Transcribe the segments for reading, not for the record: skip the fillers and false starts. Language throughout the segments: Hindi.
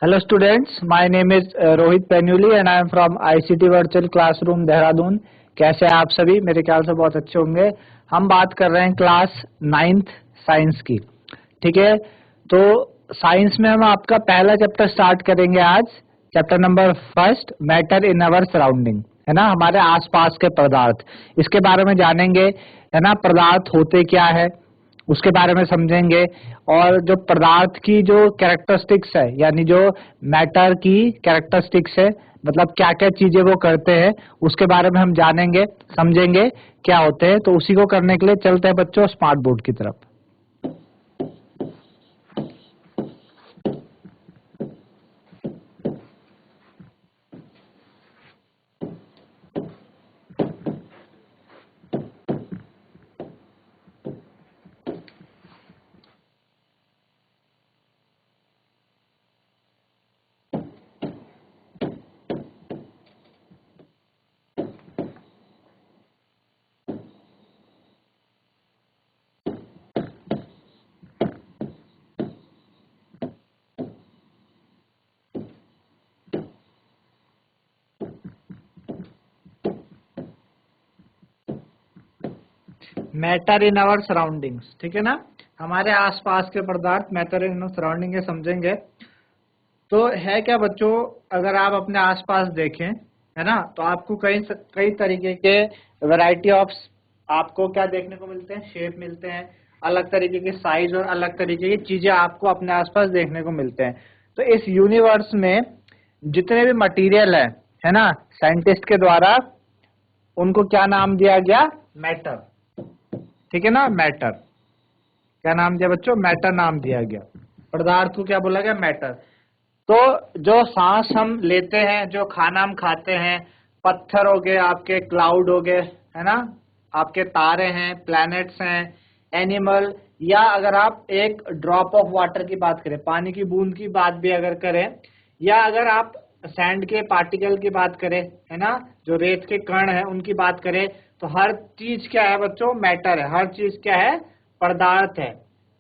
Hello students, my name is Rohit Penyuli and I am from ICT virtual classroom Dehradun. कैसे हैं आप सभी? मेरे ख्याल से बहुत अच्छे होंगे। हम बात कर रहे हैं क्लास 9th साइंस की। ठीक है, तो साइंस में हम आपका पहला चैप्टर स्टार्ट करेंगे आज। Chapter number 1, matter in our surrounding, है ना, हमारे आसपास के पदार्थ। इसके बारे में जानेंगे, है ना, पदार्थ होते क्या है उसके बारे में समझेंगे, और जो पदार्थ की जो कैरेक्टरिस्टिक्स है, यानी जो मैटर की कैरेक्टरिस्टिक्स है, मतलब क्या क्या चीजें वो करते हैं, उसके बारे में हम जानेंगे, समझेंगे क्या होते हैं। तो उसी को करने के लिए चलते हैं बच्चों स्मार्ट बोर्ड की तरफ। मैटर इन आवर सराउंडिंग्स, ठीक है ना, हमारे आसपास के पदार्थ मैटर इन सराउंडिंग समझेंगे। तो है क्या बच्चों, अगर आप अपने आसपास देखें, है ना, तो आपको कई तरीके के वैरायटी ऑफ आपको क्या देखने को मिलते हैं, शेप मिलते हैं, अलग तरीके के साइज और अलग तरीके की चीजें आपको अपने आसपास देखने को मिलते हैं। तो इस यूनिवर्स में जितने भी मटेरियल है ना, साइंटिस्ट के द्वारा उनको क्या नाम दिया गया? मैटर। ठीक है ना, मैटर। क्या नाम दिया बच्चों? मैटर नाम दिया गया। पदार्थ को क्या बोला गया? मैटर। तो जो सांस हम लेते हैं, जो खाना हम खाते हैं, पत्थर हो गए आपके, क्लाउड हो गए, है ना, आपके तारे हैं, प्लैनेट्स हैं, एनिमल, या अगर आप एक ड्रॉप ऑफ वाटर की बात करें, पानी की बूंद की बात भी अगर करें, या अगर आप सैंड के पार्टिकल की बात करें, है ना, जो रेत के कण है उनकी बात करें, तो हर चीज क्या है बच्चों? मैटर है। हर चीज क्या है? पदार्थ है।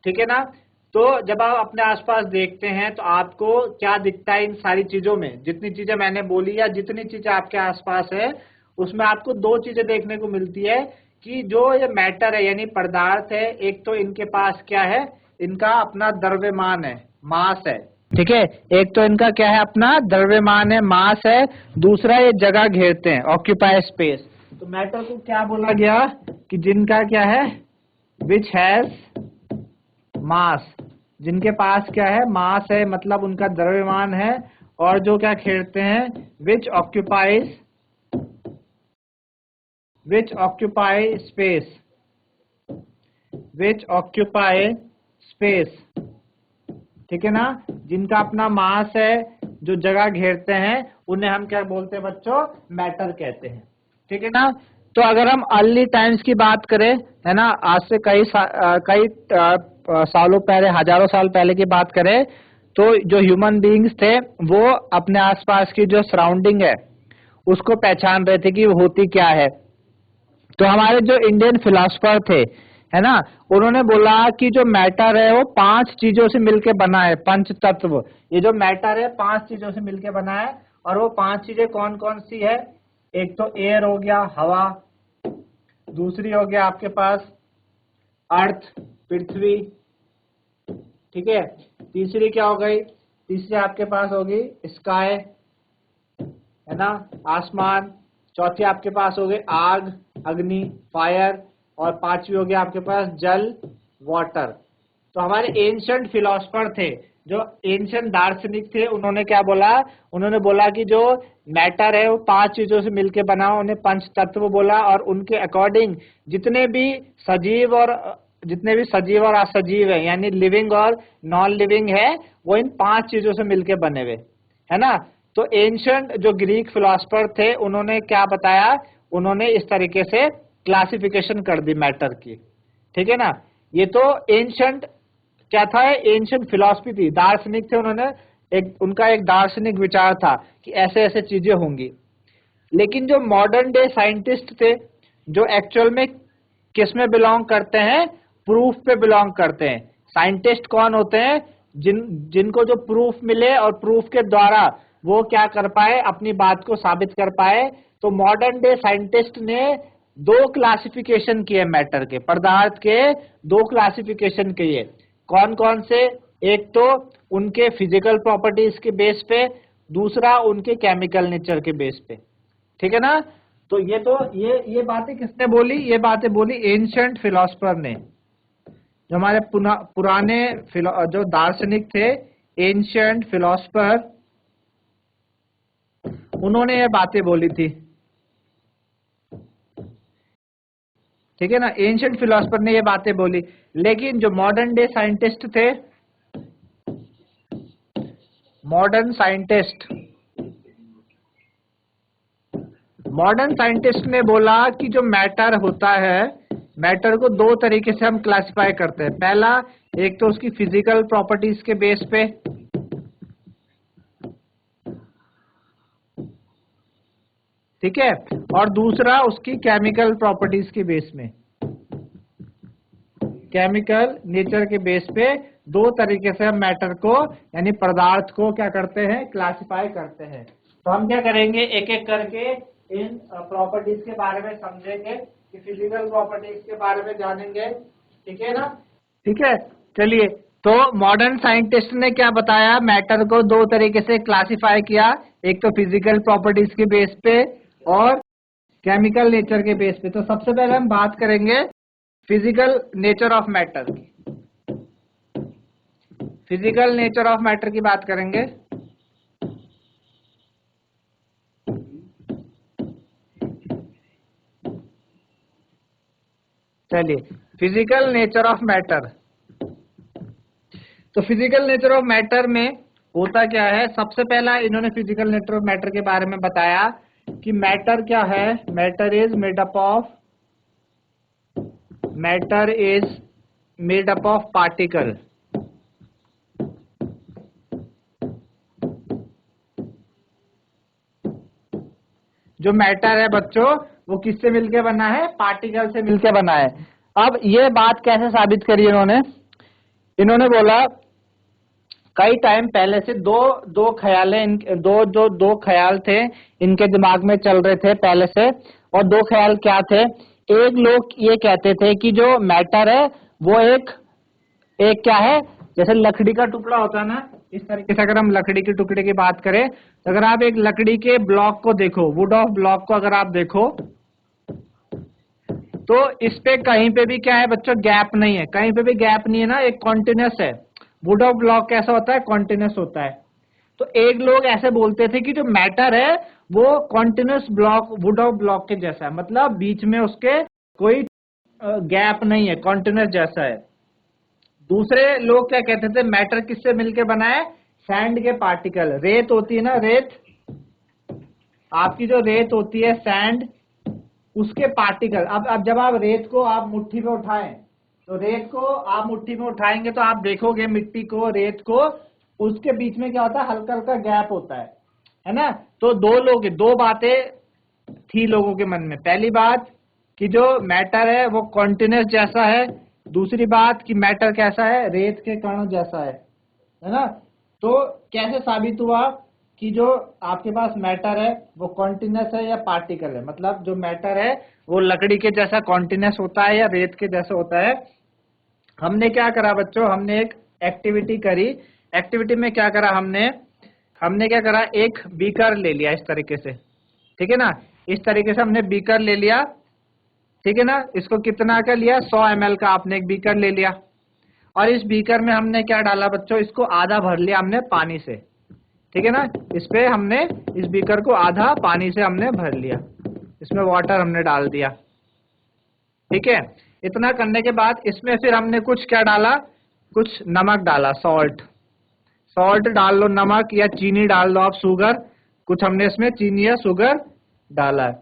ठीक है ना। तो जब आप अपने आसपास देखते हैं तो आपको क्या दिखता है इन सारी चीजों में? जितनी चीजें मैंने बोली या जितनी चीजें आपके आसपास है, उसमें आपको दो चीजें देखने को मिलती है कि जो ये मैटर है यानी पदार्थ है, एक तो इनके पास क्या है? इनका अपना द्रव्यमान है, मास है। ठीक है, एक तो इनका क्या है? अपना द्रव्यमान है, मास है। दूसरा, ये जगह घेरते हैं, ऑक्यूपाई स्पेस। तो मैटर को क्या बोला गया कि जिनका क्या है? विच हैज मास, जिनके पास क्या है? मास है, मतलब उनका द्रव्यमान है, और जो क्या घेरते हैं? विच ऑक्यूपाई स्पेस, विच ऑक्यूपाई स्पेस। ठीक है ना, जिनका अपना मास है, जो जगह घेरते हैं, उन्हें हम क्या बोलते हैं बच्चों? मैटर कहते हैं। ठीक है ना। तो अगर हम अर्ली टाइम्स की बात करें, है ना, आज से कई सालों पहले, हजारों साल पहले की बात करें, तो जो ह्यूमन बीइंग्स थे वो अपने आसपास की जो सराउंडिंग है उसको पहचान रहे थे कि वो होती क्या है। तो हमारे जो इंडियन फिलोसफर थे, है ना, उन्होंने बोला कि जो मैटर है वो 5 चीजों से मिलके बना है, पंच तत्व। ये जो मैटर है 5 चीजों से मिलके बना है, और वो 5 चीजें कौन कौन सी है? एक तो एयर हो गया, हवा। दूसरी हो गया आपके पास अर्थ, पृथ्वी। ठीक है। तीसरी क्या हो गई? तीसरी आपके पास होगी स्काई, है ना, आसमान। चौथी आपके पास हो गई आग, अग्नि, फायर। और पांचवी हो गया आपके पास जल, वाटर। तो हमारे एंशिएंट फिलोसफर थे, जो एंशिएंट दार्शनिक थे, उन्होंने क्या बोला? उन्होंने बोला कि जो मैटर है वो 5 चीजों से मिलकर बना, उन्हें पंच तत्व बोला। और उनके अकॉर्डिंग जितने भी सजीव और असजीव है, यानी लिविंग और नॉन लिविंग है, वो इन 5 चीजों से मिलकर बने हुए, है ना। तो एंशिएंट जो ग्रीक फिलोसफर थे, उन्होंने क्या बताया? उन्होंने इस तरीके से क्लासिफिकेशन कर दी मैटर की। ठीक है ना। ये तो एंशिएंट क्या था? एंशिएंट फिलॉसफी थी, दार्शनिक थे। उनका एक दार्शनिक विचार था कि ऐसे ऐसे चीजें होंगी। लेकिन जो मॉडर्न डे साइंटिस्ट थे, जो एक्चुअल में किस में बिलोंग करते हैं? प्रूफ पे बिलोंग करते हैं। साइंटिस्ट कौन होते हैं? जिनको जो प्रूफ मिले और प्रूफ के द्वारा वो क्या कर पाए, अपनी बात को साबित कर पाए। तो मॉडर्न डे साइंटिस्ट ने दो क्लासिफिकेशन किए मैटर के, पदार्थ के दो क्लासिफिकेशन किए। कौन कौन से? एक तो उनके फिजिकल प्रॉपर्टीज के बेस पे, दूसरा उनके केमिकल नेचर के बेस पे। ठीक है ना? तो ये बातें किसने बोली? ये बातें बोली एंशिएंट फिलोसफर ने। जो हमारे पुराने जो दार्शनिक थे, एंशिएंट फिलोसफर, उन्होंने ये बातें बोली थी। ठीक है ना? एंशिएंट फिलोसफर ने ये बातें बोली। लेकिन जो मॉडर्न डे साइंटिस्ट थे, मॉडर्न साइंटिस्ट ने बोला कि जो मैटर होता है, मैटर को दो तरीके से हम क्लासिफाई करते हैं। पहला, एक तो उसकी फिजिकल प्रॉपर्टीज के बेस पे, ठीक है, और दूसरा उसकी केमिकल प्रॉपर्टीज के बेस में, केमिकल नेचर के बेस पे। दो तरीके से हम मैटर को यानी पदार्थ को क्या करते हैं? क्लासिफाई करते हैं। तो हम क्या करेंगे, एक एक करके इन प्रॉपर्टीज के बारे में समझेंगे, कि फिजिकल प्रॉपर्टीज के बारे में जानेंगे। ठीक है ना? ठीक है, चलिए। तो मॉडर्न साइंटिस्ट ने क्या बताया? मैटर को दो तरीके से क्लासिफाई किया, एक तो फिजिकल प्रॉपर्टीज के बेस पे और केमिकल नेचर के बेस पे। तो सबसे पहले हम बात करेंगे फिजिकल नेचर ऑफ मैटर की। फिजिकल नेचर ऑफ मैटर की बात करेंगे। चलिए, फिजिकल नेचर ऑफ मैटर। तो फिजिकल नेचर ऑफ मैटर में होता क्या है? सबसे पहला इन्होंने फिजिकल नेचर ऑफ मैटर के बारे में बताया कि मैटर क्या है? Matter is made up of particle. जो मैटर है बच्चों, वो किससे मिलके बना है? पार्टिकल से मिलके बना है। अब ये बात कैसे साबित करी इन्होंने? इन्होंने बोला कई टाइम पहले से दो ख्याल थे इनके दिमाग में चल रहे थे पहले से। और दो ख्याल क्या थे? एक लोग ये कहते थे कि जो मैटर है वो एक क्या है, जैसे लकड़ी का टुकड़ा होता है ना, इस तरीके से अगर हम लकड़ी के टुकड़े की बात करें, तो अगर आप एक लकड़ी के ब्लॉक को देखो, वुड ऑफ ब्लॉक को अगर आप देखो, तो इस पे कहीं पे भी क्या है बच्चों? गैप नहीं है, कहीं पे भी गैप नहीं है ना, एक कॉन्टिन्यूस है। वुड ऑफ ब्लॉक कैसा होता है? कॉन्टिन्यूस होता है। तो एक लोग ऐसे बोलते थे कि जो मैटर है वो continuous block, would of block के जैसा है, मतलब बीच में उसके कोई गैप नहीं है, कॉन्टिन्यूस जैसा है। दूसरे लोग क्या कहते थे? मैटर किससे मिलके बना है? सैंड के पार्टिकल, रेत होती है ना, रेत, आपकी जो रेत होती है सैंड, उसके पार्टिकल। अब जब आप रेत को आप मुट्ठी में उठाएं, तो रेत को आप मुट्ठी में उठाएंगे तो आप देखोगे मिट्टी को, रेत को, उसके बीच में क्या होता है? हल्का हल्का गैप होता है ना? तो दो बातें थी लोगों के मन में। पहली बात कि जो मैटर है वो कॉन्टिन्यूस जैसा है, दूसरी बात कि मैटर कैसा है? रेत के कण जैसा है ना? तो कैसे साबित हुआ कि जो आपके पास मैटर है वो कॉन्टिन्यूस है या पार्टिकल है? मतलब जो मैटर है वो लकड़ी के जैसा कॉन्टिन्यूस होता है या रेत के जैसा होता है? हमने क्या करा बच्चों? हमने एक एक्टिविटी करी। एक्टिविटी में क्या करा हमने क्या करा? एक बीकर ले लिया इस तरीके से, ठीक है ना? इस तरीके से हमने बीकर ले लिया, ठीक है ना? इसको कितना का लिया? 100 ml का आपने एक बीकर ले लिया। और इस बीकर में हमने क्या डाला बच्चों? इसको आधा भर लिया हमने पानी से, ठीक है ना? इस पे हमने इस बीकर को आधा पानी से हमने भर लिया, इसमें वाटर हमने डाल दिया, ठीक है? इतना करने के बाद इसमें फिर हमने कुछ क्या डाला? कुछ नमक डाला, सॉल्ट डाल लो, नमक या चीनी डाल दो आप, शुगर, कुछ हमने इसमें चीनी या शुगर डाला है,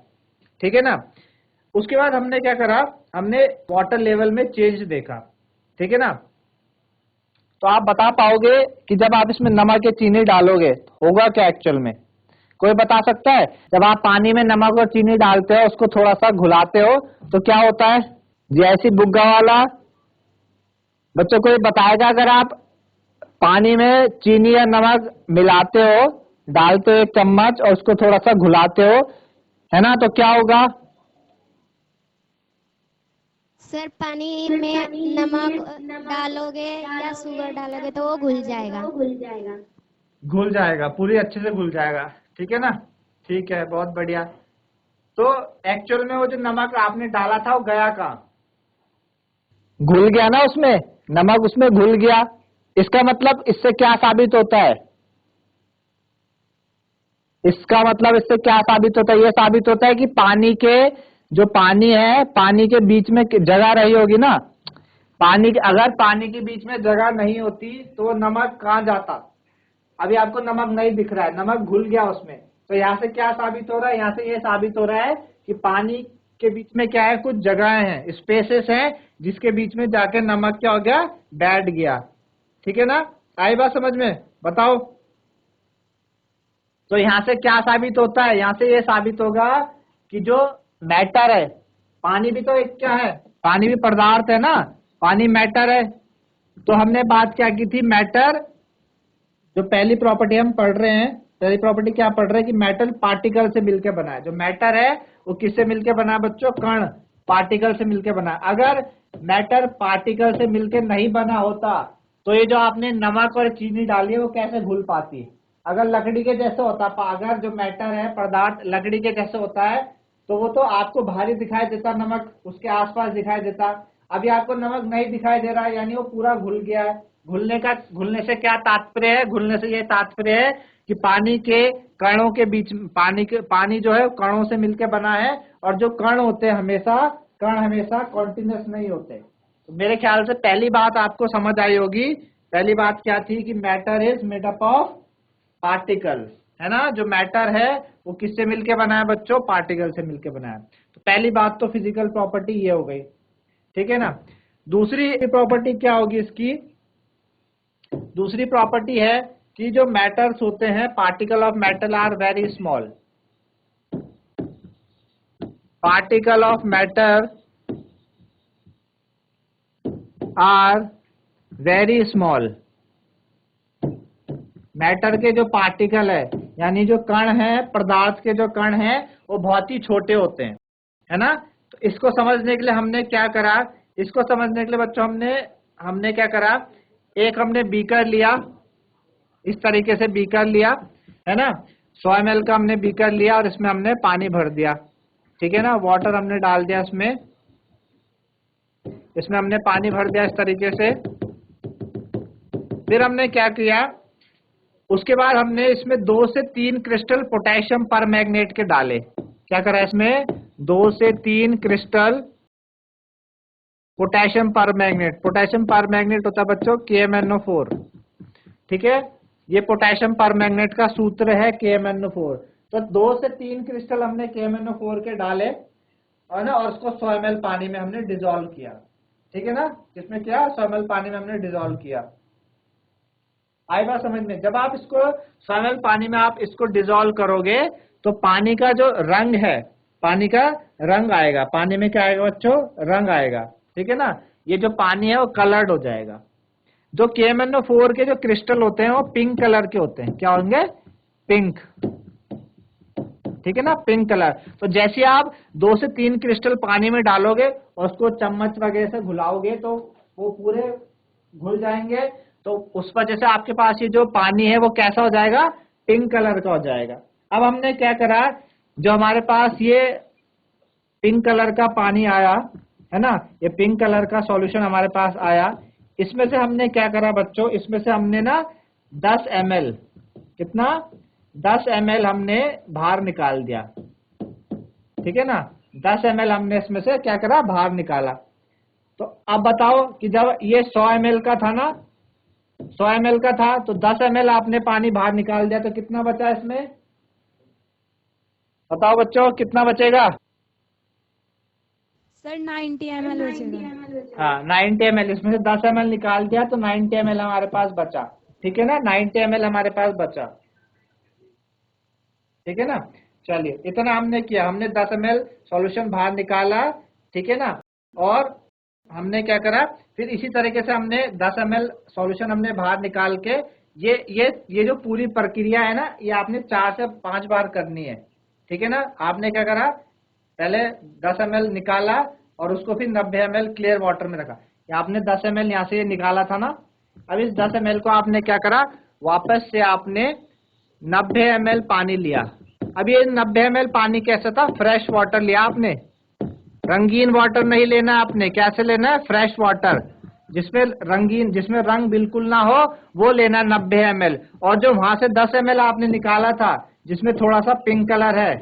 ठीक है ना? उसके बाद हमने क्या करा? हमने वाटर लेवल में चेंज देखा, ठीक है ना? तो आप बता पाओगे कि जब आप इसमें नमक या चीनी डालोगे होगा क्या एक्चुअल में? कोई बता सकता है? जब आप पानी में नमक और चीनी डालते हो, उसको थोड़ा सा घुलाते हो, तो क्या होता है? जैसी बुग्गा वाला, बच्चों कोई बताएगा? अगर आप पानी में चीनी या नमक मिलाते हो, डालते हो 1 चम्मच और उसको थोड़ा सा घुलाते हो, है ना, तो क्या होगा? सर पानी में नमक डालोगे या शुगर डालोगे तो वो घुल जाएगा। घुल जाएगा, पूरी अच्छे से घुल जाएगा, ठीक है ना। ठीक है, बहुत बढ़िया। तो एक्चुअल में वो जो नमक आपने डाला था वो गया कहाँ? घुल गया ना, उसमें नमक उसमें घुल गया। इसका मतलब इससे क्या साबित होता है? इसका मतलब इससे क्या साबित होता है? ये साबित होता है कि पानी के जो पानी है, पानी के बीच में जगह रही होगी ना, अगर पानी के बीच में जगह नहीं होती तो वो नमक कहाँ जाता? अभी आपको नमक नहीं दिख रहा है, नमक घुल गया उसमें। तो यहाँ से क्या साबित हो रहा है? यहाँ से ये साबित हो रहा है कि पानी के बीच में क्या है, कुछ जगहें हैं, स्पेसेस हैं, जिसके बीच में जाके नमक क्या हो गया? बैठ गया। ठीक है ना, आई बात समझ में? बताओ। तो यहाँ से क्या साबित होता है? यहाँ से ये साबित होगा कि जो मैटर है, पानी भी तो एक क्या है, पानी भी पदार्थ है ना, पानी मैटर है। तो हमने बात क्या की थी? मैटर, जो पहली प्रॉपर्टी हम पढ़ रहे हैं, पहली प्रॉपर्टी क्या पढ़ रहे हैं कि मेटल पार्टिकल से मिलकर बना है। जो मैटर है वो किससे मिलकर बना है बच्चों? कण, पार्टिकल से मिलकर बना है। अगर मैटर पार्टिकल से मिलकर नहीं बना होता तो ये जो आपने नमक और चीनी डाली है वो कैसे घुल पाती? अगर लकड़ी के जैसे होता, अगर जो मैटर है पदार्थ लकड़ी के जैसे होता है तो वो तो आपको भारी दिखाई देता, नमक उसके आसपास दिखाई देता। अभी आपको नमक नहीं दिखाई दे रहा है, यानी वो पूरा घुल गया है। घुलने से क्या तात्पर्य है? घुलने से ये तात्पर्य है कि पानी के कणों के बीच, पानी जो है कणों से मिलकर बना है, और जो कण होते हैं कण हमेशा कॉन्टिन्यूस नहीं होते। तो मेरे ख्याल से पहली बात आपको समझ आई होगी। पहली बात क्या थी कि matter is made up of particle, है ना। जो मैटर है वो किससे मिलके बना है बच्चों? पार्टिकल से मिलके बना है। तो पहली बात तो फिजिकल प्रॉपर्टी ये हो गई, ठीक है ना। दूसरी प्रॉपर्टी क्या होगी इसकी? दूसरी प्रॉपर्टी है कि जो मैटर्स होते हैं, particle of metal are very small. Particle of matter are very small. Matter के जो पार्टिकल है, यानी जो कण है, पदार्थ के जो कण हैं, वो बहुत ही छोटे होते हैं, है ना। तो इसको समझने के लिए हमने क्या करा? इसको समझने के लिए बच्चों हमने क्या करा? एक हमने बीकर लिया, इस तरीके से बीकर लिया, है ना। 100 ml का हमने बीकर लिया और इसमें हमने पानी भर दिया, ठीक है ना। वाटर हमने डाल दिया इसमें हमने पानी भर दिया इस तरीके से। फिर हमने क्या किया? उसके बाद हमने इसमें 2 से 3 क्रिस्टल पोटेशियम परमैंगनेट के डाले। क्या करा इसमें? 2 से 3 crystal potassium permanganate. Potassium permanganate होता है बच्चों KMnO4, ठीक है। ये पोटेशियम परमैंगनेट का सूत्र है KMnO4। तो 2 से 3 क्रिस्टल हमने KMnO4 के डाले, और ना, और उसको 100 ml पानी में हमने डिसॉल्व किया, ठीक है ना। इसमें क्या? 100 ml पानी में हमने डिसॉल्व किया। आई बात समझ में? जब आप इसको 100 ml पानी में आप इसको डिसॉल्व करोगे तो पानी का जो रंग है, पानी का रंग आएगा। पानी में क्या आएगा बच्चों? रंग आएगा, ठीक है ना। ये जो पानी है वो कलर्ड हो जाएगा। जो KMnO4 के जो क्रिस्टल होते हैं वो पिंक कलर के होते हैं। क्या होंगे? पिंक, ठीक है ना, पिंक कलर। तो जैसे आप 2 से 3 क्रिस्टल पानी में डालोगे और उसको चम्मच वगैरह से घुलाओगे तो वो पूरे घुल जाएंगे। तो उस वजह से आपके पास ये जो पानी है वो कैसा हो जाएगा? पिंक कलर का हो जाएगा। अब हमने क्या करा? जो हमारे पास ये पिंक कलर का पानी आया, है ना, ये पिंक कलर का सॉल्यूशन हमारे पास आया, इसमें से हमने क्या करा बच्चों? इसमें से हमने ना 10 ml, कितना? 10 ml हमने बाहर निकाल दिया, ठीक है ना। 10 ml हमने इसमें से क्या करा? बाहर निकाला। तो अब बताओ कि जब ये 100 ml का था ना, 100 ml का था, तो 10 ml आपने पानी बाहर निकाल दिया, तो कितना बचा इसमें? बताओ बच्चों, कितना बचेगा? सर 90 ml बचेगा। हाँ, 90 ml। इसमें से 10 ml निकाल दिया तो 90 ml हमारे पास बचा, ठीक है ना। 90 ml हमारे पास बचा, ठीक है ना। चलिए, इतना हमने किया। हमने 10 ml सॉल्यूशन बाहर निकाला, ठीक है ना। और हमने क्या करा? फिर इसी तरीके से हमने 10 ml सॉल्यूशन हमने बाहर निकाल के ये जो पूरी प्रक्रिया है ना, ये आपने 4 से 5 बार करनी है, ठीक है ना। आपने क्या करा, पहले 10 ml निकाला और उसको फिर 90 ml क्लियर वाटर में रखा। आपने 10 ml यहाँ से निकाला था ना, अब इस 10 ml को आपने क्या करा, वापस से आपने 90 ml पानी लिया। अब ये 90 ml पानी कैसा था, फ्रेश वाटर लिया आपने, रंगीन वाटर नहीं लेना आपने। कैसे लेना है, फ्रेश वाटर, जिसमें रंग बिल्कुल ना हो, वो लेना 90 ml। और जो वहां से 10 ml आपने निकाला था जिसमें थोड़ा सा पिंक कलर है,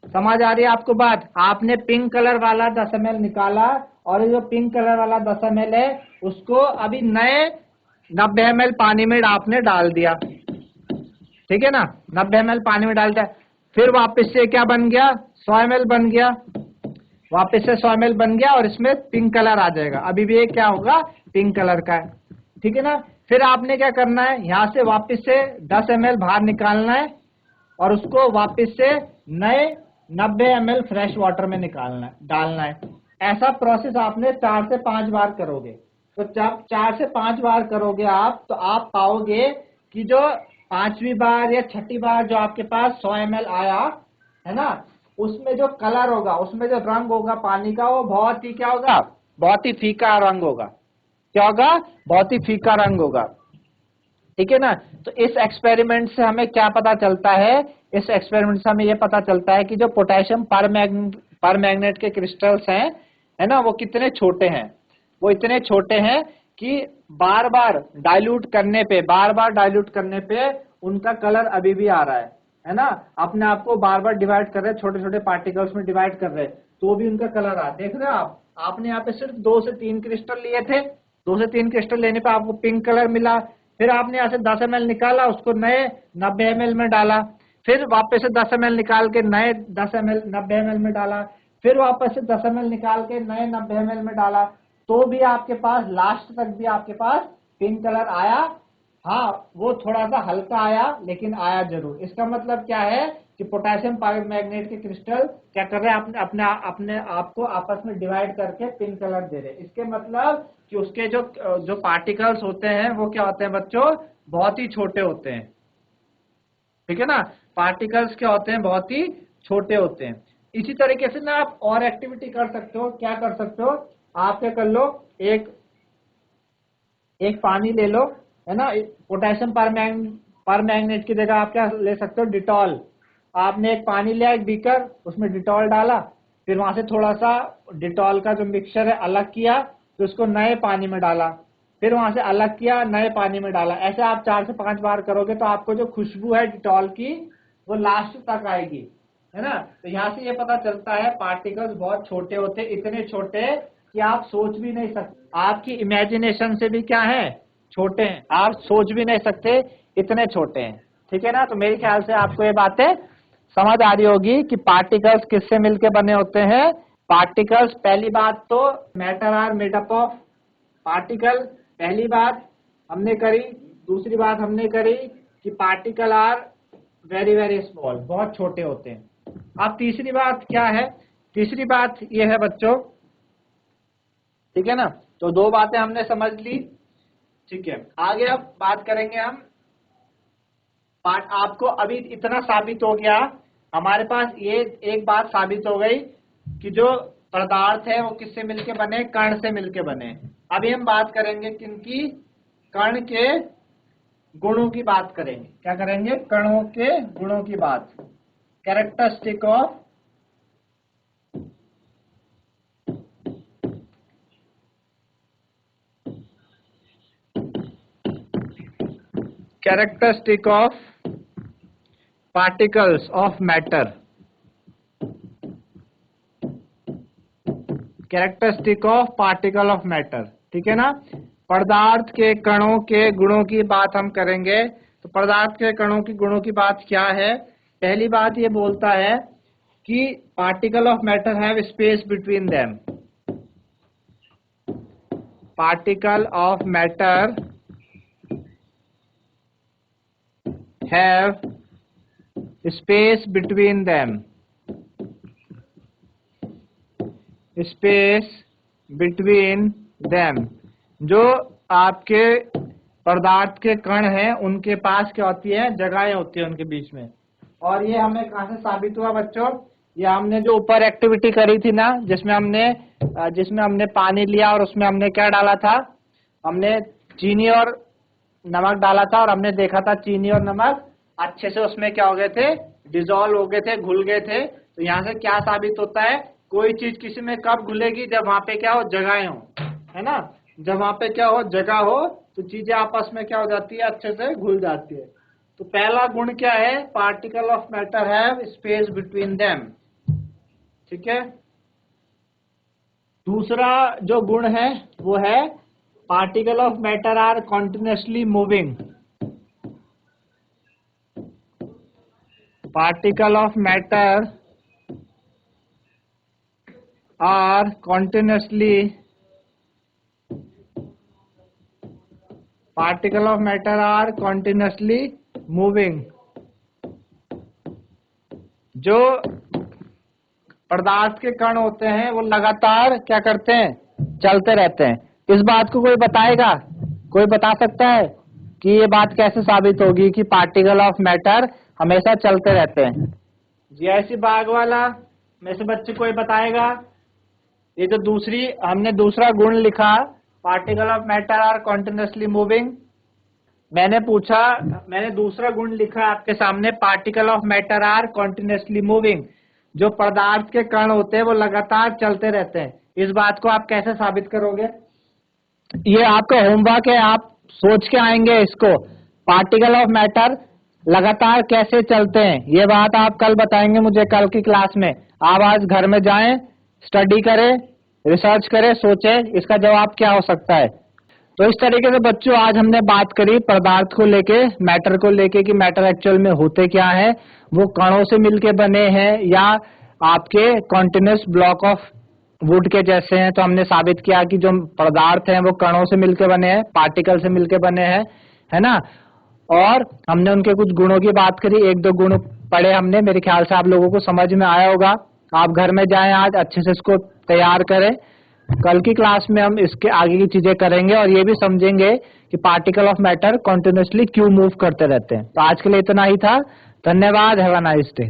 समझ आ रही है आपको बात, आपने पिंक कलर वाला 10 ml निकाला और ये जो पिंक कलर वाला 10 ml है उसको अभी नए 90 ml पानी में आपने डाल दिया, ठीक है ना। 90 ml पानी में डाल दिया, फिर वापस से क्या बन गया, 100 ml बन गया, वापस से 100 ml बन गया और इसमें पिंक कलर आ जाएगा। अभी भी ये क्या होगा, पिंक कलर का है, ठीक है ना। फिर आपने क्या करना है, यहाँ से वापस से 10 ml बाहर निकालना है और उसको वापस से नए 90 ml फ्रेश वाटर में डालना है। ऐसा प्रोसेस आपने 4 से 5 बार करोगे। तो जब 4 से 5 बार करोगे आप, तो आप पाओगे कि जो 5वीं बार या 6ठी बार जो आपके पास 100 ml आया है ना, उसमें जो कलर होगा, उसमें जो रंग होगा पानी का, वो बहुत ही क्या होगा, बहुत ही फीका रंग होगा। क्या होगा, बहुत ही फीका रंग होगा, ठीक है ना। तो इस एक्सपेरिमेंट से हमें क्या पता चलता है, इस एक्सपेरिमेंट से हमें यह पता चलता है कि जो पोटेशियम परमैंगनेट के क्रिस्टल्स हैं, है ना, वो कितने छोटे हैं। वो इतने छोटे हैं कि बार बार डाइल्यूट करने पे उनका कलर अभी भी आ रहा है ना। अपने आप को बार बार डिवाइड कर रहे हैं, छोटे छोटे पार्टिकल्स में डिवाइड कर रहे हैं, तो भी उनका कलर आ रहा है। देख रहे हो आप, आपने यहाँ पे सिर्फ 2 से 3 क्रिस्टल लिए थे, 2 से 3 क्रिस्टल लेने पे आपको पिंक कलर मिला। फिर आपने यहाँ से 10 ml निकाला, उसको नए 90 ml में डाला, फिर वापस से 10 ml निकाल के नए 90 ml में डाला, फिर वापस से 10 ml निकाल के नए 90 ml में डाला, तो भी आपके पास लास्ट तक भी आपके पास पिंक कलर आया। हाँ, वो थोड़ा सा हल्का आया, लेकिन आया जरूर। इसका मतलब क्या है कि पोटेशियम परमैंगनेट के क्रिस्टल क्या कर रहे हैं, अपने आप को आपस में डिवाइड करके पिंक कलर दे रहे हैं। इसके मतलब कि उसके जो पार्टिकल्स होते हैं वो क्या होते हैं बच्चों, बहुत ही छोटे होते हैं, ठीक है ना। पार्टिकल्स क्या होते हैं, बहुत ही छोटे होते हैं। इसी तरीके से ना आप और एक्टिविटी कर सकते हो। क्या कर सकते हो, आप क्या कर लो, एक पानी ले लो, है ना। पोटेशियम परमैंगनेट की जगह आप क्या ले सकते हो, डिटॉल। आपने एक पानी लिया, एक बीकर, उसमें डिटॉल डाला, फिर वहां से थोड़ा सा डिटॉल का जो मिक्सचर है अलग किया, फिर उसको नए पानी में डाला, फिर वहां से अलग किया, नए पानी में डाला। ऐसे आप 4 से 5 बार करोगे तो आपको जो खुशबू है डिटॉल की, वो लास्ट तक आएगी, है ना। तो यहाँ से ये पता चलता है पार्टिकल्स बहुत छोटे होते, इतने छोटे कि आप सोच भी नहीं सकते, आपकी इमेजिनेशन से भी क्या है, छोटे हैं, आप सोच भी नहीं सकते, इतने छोटे हैं, ठीक है ना। तो मेरे ख्याल से आपको ये बातें समझ आ रही होगी कि पार्टिकल्स किससे मिलके बने होते हैं। पार्टिकल्स, पहली बात तो matter are made up of particle, पहली बात हमने करी। दूसरी बात हमने करी कि particle are very very small, बहुत छोटे होते हैं। अब तीसरी बात क्या है, तीसरी बात ये है बच्चों, ठीक है ना। तो 2 बातें हमने समझ ली, ठीक है। आगे अब बात करेंगे हम आपको अभी इतना साबित हो गया, हमारे पास ये एक बात साबित हो गई कि जो पदार्थ है वो किससे मिलके बने, कण से मिलके बने। अभी हम बात करेंगे किनकी, कण के गुणों की बात करेंगे। क्या करेंगे, कणों के गुणों की बात, characteristic of particles of matter, characteristic of particle of matter, ठीक है ना। पदार्थ के कणों के गुणों की बात हम करेंगे। तो पदार्थ के कणों की गुणों की बात क्या है, पहली बात ये बोलता है कि particle of matter have space between them, particle of matter have space between them, space between them, जो आपके पदार्थ के कण हैं उनके पास क्या होती है, जगहें होती है उनके बीच में। और ये हमें कहाँ से साबित हुआ बच्चों, ये हमने जो ऊपर एक्टिविटी करी थी ना, जिसमें हमने पानी लिया और उसमें हमने क्या डाला था, हमने चीनी और नमक डाला था और हमने देखा था चीनी और नमक अच्छे से उसमें क्या हो गए थे, डिजोल्व हो गए थे, घुल गए थे। तो यहाँ से क्या साबित होता है, कोई चीज किसी में कब घुलेगी, जब वहां पे क्या हो, जगहें हो, है ना। जब वहां पे क्या हो, जगह हो, तो चीजें आपस में क्या हो जाती है, अच्छे से घुल जाती है। तो पहला गुण क्या है, particle of matter have space between them, ठीक है। दूसरा जो गुण है वो है particle of matter are continuously moving. Particle of matter are continuously moving. जो पदार्थ के कण होते हैं वो लगातार क्या करते हैं, चलते रहते हैं। इस बात को कोई बताएगा, कोई बता सकता है कि ये बात कैसे साबित होगी कि पार्टिकल ऑफ मैटर हमेशा चलते रहते हैं? जी ऐसी बाग वाला में से बच्चे कोई बताएगा? ये जो हमने दूसरा गुण लिखा, particle of matter are continuously moving, मैंने दूसरा गुण लिखा आपके सामने, particle of matter are continuously moving. जो पदार्थ के कण होते हैं वो लगातार चलते रहते हैं। इस बात को आप कैसे साबित करोगे? ये आपका होमवर्क है, आप सोच के आएंगे इसको, पार्टिकल ऑफ मैटर लगातार कैसे चलते हैं, ये बात आप कल बताएंगे मुझे, कल की क्लास में। आप आज घर में जाएं, स्टडी करें, रिसर्च करें, सोचें इसका जवाब क्या हो सकता है। तो इस तरीके से बच्चों आज हमने बात करी पदार्थ को लेके, मैटर को लेके, कि मैटर एक्चुअल में होते क्या है। वो कणों से मिलके बने हैं या आपके कॉन्टिन्यूस ब्लॉक ऑफ वुड के जैसे हैं। तो हमने साबित किया कि जो पदार्थ हैं वो कणों से मिलके बने हैं, पार्टिकल से मिलके बने हैं, है ना। और हमने उनके कुछ गुणों की बात करी, एक दो गुण पढ़े हमने, मेरे ख्याल से आप लोगों को समझ में आया होगा। आप घर में जाएं, आज अच्छे से इसको तैयार करें। कल की क्लास में हम इसके आगे की चीजें करेंगे और ये भी समझेंगे कि पार्टिकल ऑफ मैटर कॉन्टिन्यूसली क्यों मूव करते रहते हैं। तो आज के लिए इतना ही था, धन्यवाद, हैव अ नाइस डे।